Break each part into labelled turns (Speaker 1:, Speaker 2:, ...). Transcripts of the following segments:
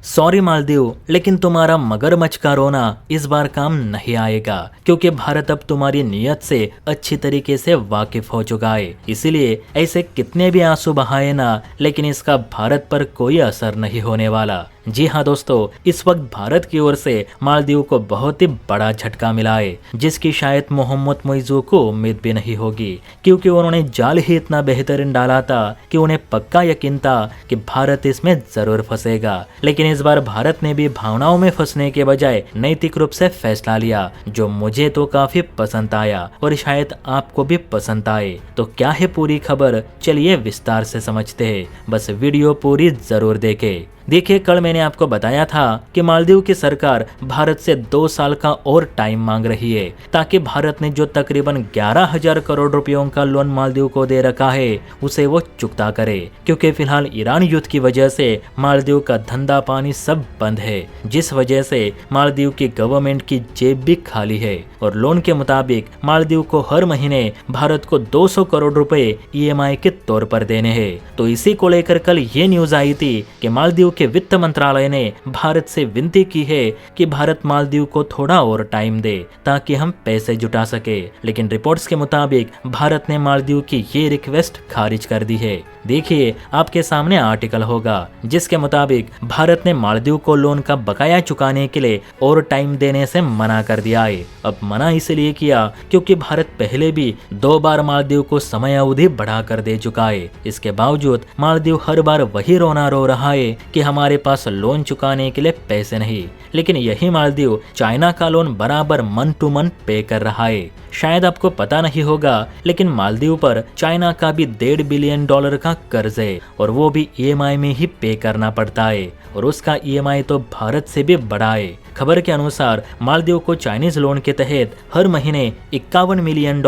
Speaker 1: Sorry Maldives, लेकिन तुम्हारा मगरमच्छ का रोना इस बार काम नहीं आएगा, क्योंकि भारत अब तुम्हारी नीयत से अच्छी तरीके से वाकिफ हो चुका है। इसीलिए ऐसे कितने भी आंसू बहाए ना, लेकिन इसका भारत पर कोई असर नहीं होने वाला। जी हाँ दोस्तों, इस वक्त भारत की ओर से मालदीव को बहुत ही बड़ा झटका मिला है, जिसकी शायद मोहम्मद मुइज़ू को उम्मीद भी नहीं होगी, क्योंकि उन्होंने जाल ही इतना बेहतरीन डाला था कि उन्हें पक्का यकीन था कि भारत इसमें जरूर फंसेगा। लेकिन इस बार भारत ने भी भावनाओं में फंसने के बजाय नैतिक रूप से फैसला लिया, जो मुझे तो काफी पसंद आया और शायद आपको भी पसंद आए। तो क्या है पूरी खबर, चलिए विस्तार से समझते हैं, बस वीडियो पूरी जरूर देखें। देखिए, कल मैंने आपको बताया था कि मालदीव की सरकार भारत से 2 साल का और टाइम मांग रही है, ताकि भारत ने जो तकरीबन 11,000 करोड़ रुपयों का लोन मालदीव को दे रखा है उसे वो चुकता करे, क्योंकि फिलहाल ईरान युद्ध की वजह से मालदीव का धंधा पानी सब बंद है, जिस वजह से मालदीव की गवर्नमेंट की जेब भी खाली है और लोन के मुताबिक मालदीव को हर महीने भारत को 200 करोड़ रुपए EMI के तौर पर देने हैं। तो इसी को लेकर कल ये न्यूज आई थी कि मालदीव के वित्त मंत्रालय ने भारत से विनती की है कि भारत मालदीव को थोड़ा और टाइम दे ताकि हम पैसे जुटा सके। लेकिन रिपोर्ट्स के मुताबिक भारत ने मालदीव की ये रिक्वेस्ट खारिज कर दी है। देखिए, आपके सामने आर्टिकल होगा, जिसके मुताबिक भारत ने मालदीव को लोन का बकाया चुकाने के लिए और टाइम देने से मना कर दिया है। अब मना इसलिए किया क्योंकि भारत पहले भी 2 बार मालदीव को समय अवधि बढ़ाकर दे चुका है। इसके बावजूद मालदीव हर बार वही रोना रो रहा है कि हमारे पास लोन चुकाने के लिए पैसे नहीं। लेकिन यही मालदीव चाइना का लोन बराबर मन टू मन पे कर रहा है। शायद आपको पता नहीं होगा, लेकिन मालदीव पर चाइना का भी $1.5 बिलियन का कर्ज है और वो भी EMI में ही पे करना पड़ता है, और उसका EMI तो भारत से भी बड़ा है। खबर के अनुसार मालदीव को चाइनीज लोन के तहत हर महीने $51 मिलियन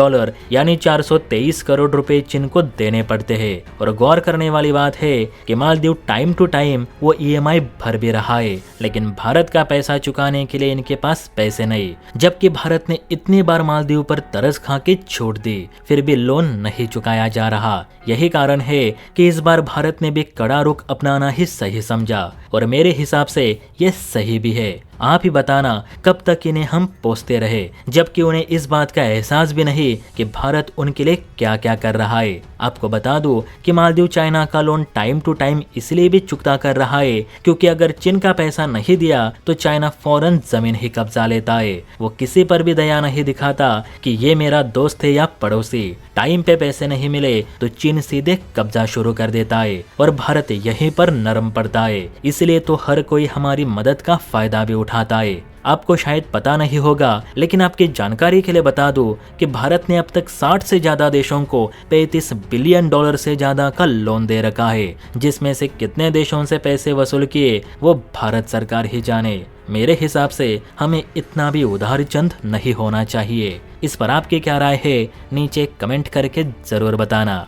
Speaker 1: यानी 423 करोड़ रुपए चीन को देने पड़ते हैं। और गौर करने वाली बात है कि मालदीव टाइम टू टाइम वो EMI भर भी रहा है, लेकिन भारत का पैसा चुकाने के लिए इनके पास पैसे नहीं। जबकि भारत ने इतनी बार मालदीव पर तरस खा के छोड़ दी, फिर भी लोन नहीं चुकाया जा रहा। यही कारण है कि इस बार भारत ने भी कड़ा रुख अपनाना ही सही समझा, और मेरे हिसाब से ये सही भी है। आप ही बताना कब तक इन्हें हम पोसते रहे, जबकि उन्हें इस बात का एहसास भी नहीं कि भारत उनके लिए क्या क्या कर रहा है। आपको बता दूं कि मालदीव चाइना का लोन टाइम टू टाइम इसलिए भी चुकता कर रहा है क्योंकि अगर चीन का पैसा नहीं दिया तो चाइना फौरन जमीन ही कब्जा लेता है। वो किसी पर भी दया नहीं दिखाता कि ये मेरा दोस्त है या पड़ोसी। टाइम पे पैसे नहीं मिले तो चीन सीधे कब्जा शुरू कर देता है और भारत यहीं पर नरम पड़ता है। इसलिए तो हर कोई हमारी मदद का फायदा भी उठाता है। आपको शायद पता नहीं होगा, लेकिन आपकी जानकारी के लिए बता दूं कि भारत ने अब तक 60 से ज्यादा देशों को $35 बिलियन से ज्यादा का लोन दे रखा है, जिसमें से कितने देशों से पैसे वसूल किए वो भारत सरकार ही जाने। मेरे हिसाब से हमें इतना भी उदारचंद नहीं होना चाहिए। इस पर आपकी क्या राय है, नीचे कमेंट करके जरूर बताना।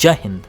Speaker 1: जय हिंद।